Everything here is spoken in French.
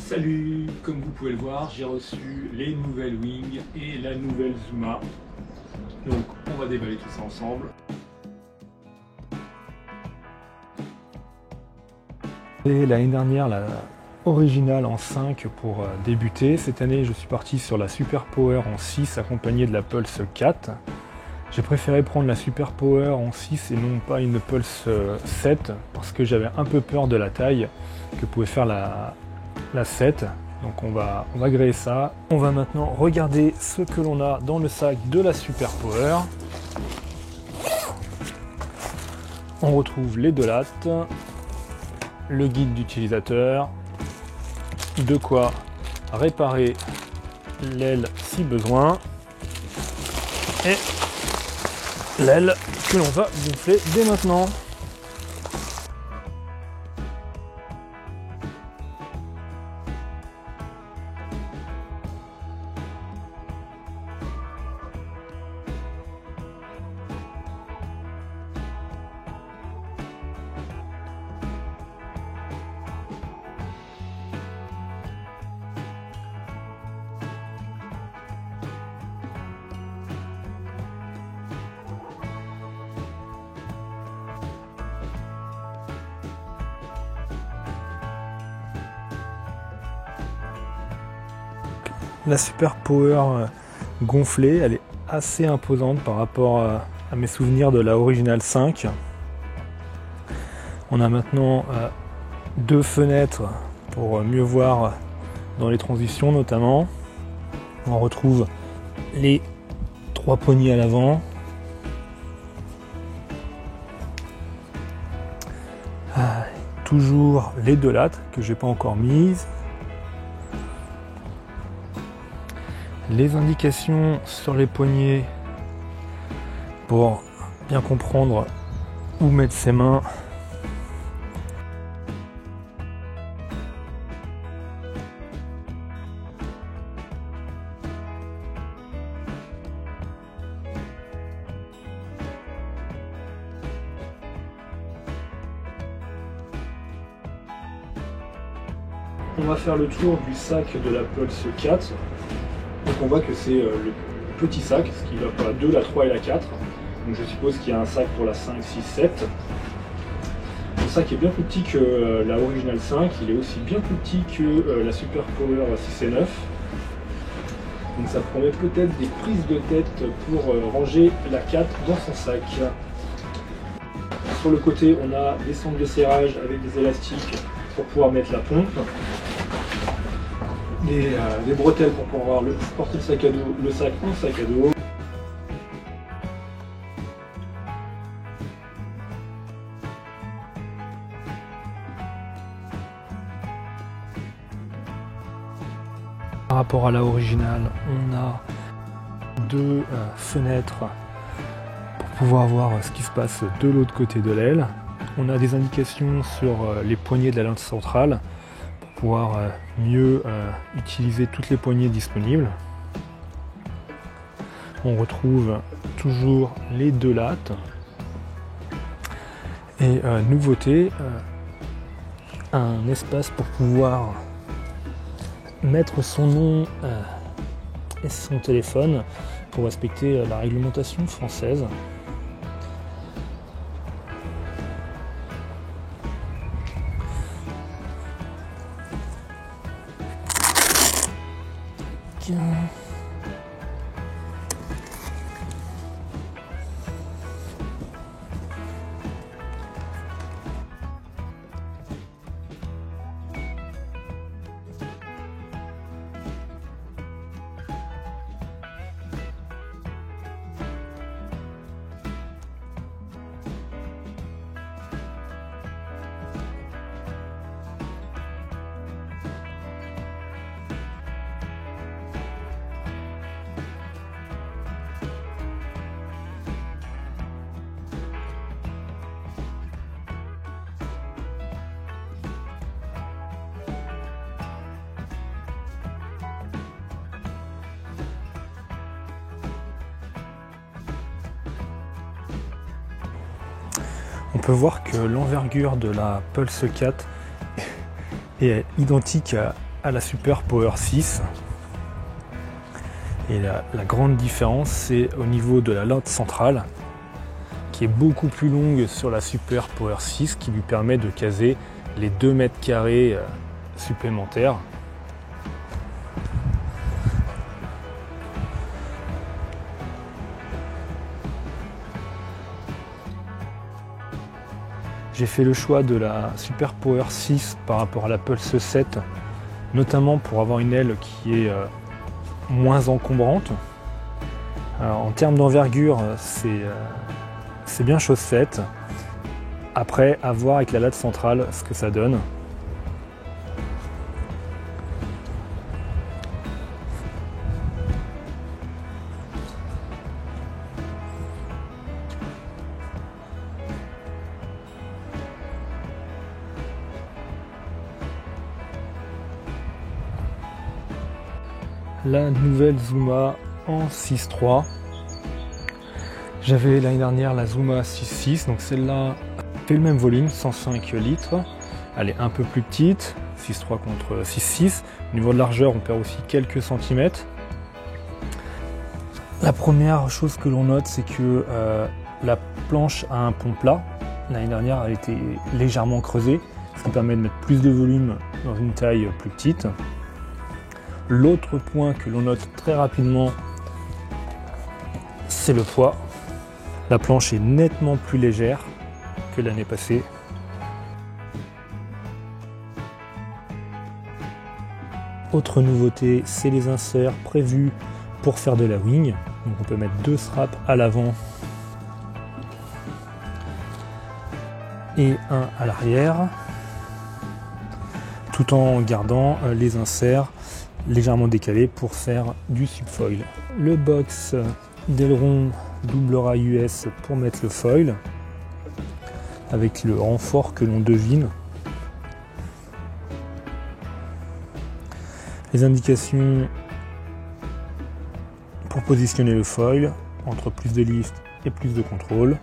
Salut, comme vous pouvez le voir, j'ai reçu les nouvelles Wing et la nouvelle Zuma. Donc on va déballer tout ça ensemble. Et l'année dernière, la originale en 5 pour débuter. Cette année, je suis parti sur la Super Power en 6 accompagnée de la Pulse 4. J'ai préféré prendre la Super Power en 6 et non pas une Pulse 7 parce que j'avais un peu peur de la taille que pouvait faire la 7. Donc on va gréer ça. On va maintenant regarder ce que l'on a dans le sac de la Super Power. On retrouve les 2 lattes, le guide d'utilisateur, de quoi réparer l'aile si besoin, et l'aile que l'on va gonfler dès maintenant. La Super Power gonflée, elle est assez imposante par rapport à mes souvenirs de la Original 5. On a maintenant 2 fenêtres pour mieux voir dans les transitions notamment. On retrouve les 3 poignées à l'avant. Toujours les 2 lattes que j'ai pas encore mises. Les indications sur les poignets pour bien comprendre où mettre ses mains. On va faire le tour du sac de la Pulse 4. Donc on voit que c'est le petit sac, ce qui va pour la 2, la 3 et la 4. Donc je suppose qu'il y a un sac pour la 5, 6, 7. Le sac est bien plus petit que la Original 5, il est aussi bien plus petit que la Super Power 6 et 9. Donc ça promet peut-être des prises de tête pour ranger la 4 dans son sac. Sur le côté, on a des sangles de serrage avec des élastiques pour pouvoir mettre la pompe. Des bretelles pour pouvoir porter le sac en sac à dos. Par rapport à la originale, on a 2 fenêtres pour pouvoir voir ce qui se passe de l'autre côté de l'aile. On a des indications sur les poignées de la lente centrale pour pouvoir mieux utiliser toutes les poignées disponibles. On retrouve toujours les 2 lattes. Et nouveauté, un espace pour pouvoir mettre son nom et son téléphone pour respecter la réglementation française. On peut voir que l'envergure de la Pulse 4 est identique à la Super Power 6. Et la grande différence, c'est au niveau de la latte centrale, qui est beaucoup plus longue sur la Super Power 6, qui lui permet de caser les 2 mètres carrés supplémentaires. J'ai fait le choix de la Super Power 6 par rapport à la Pulse 7, notamment pour avoir une aile qui est moins encombrante. Alors, en termes d'envergure, c'est bien chose faite. Après, à voir avec la latte centrale ce que ça donne. La nouvelle Zuma en 6.3. J'avais l'année dernière la Zuma 6.6, donc celle-là fait le même volume, 105 litres. Elle est un peu plus petite, 6.3 contre 6.6. Au niveau de largeur, on perd aussi quelques centimètres. La première chose que l'on note, c'est que la planche a un pont plat. L'année dernière, elle était légèrement creusée, ce qui permet de mettre plus de volume dans une taille plus petite. L'autre point que l'on note très rapidement, c'est le poids. La planche est nettement plus légère que l'année passée. Autre nouveauté, c'est les inserts prévus pour faire de la wing. Donc on peut mettre 2 straps à l'avant et un à l'arrière, tout en gardant les inserts légèrement décalés pour faire du subfoil. Le box d'aileron double rail US pour mettre le foil, avec le renfort que l'on devine. Les indications pour positionner le foil entre plus de lift et plus de contrôle.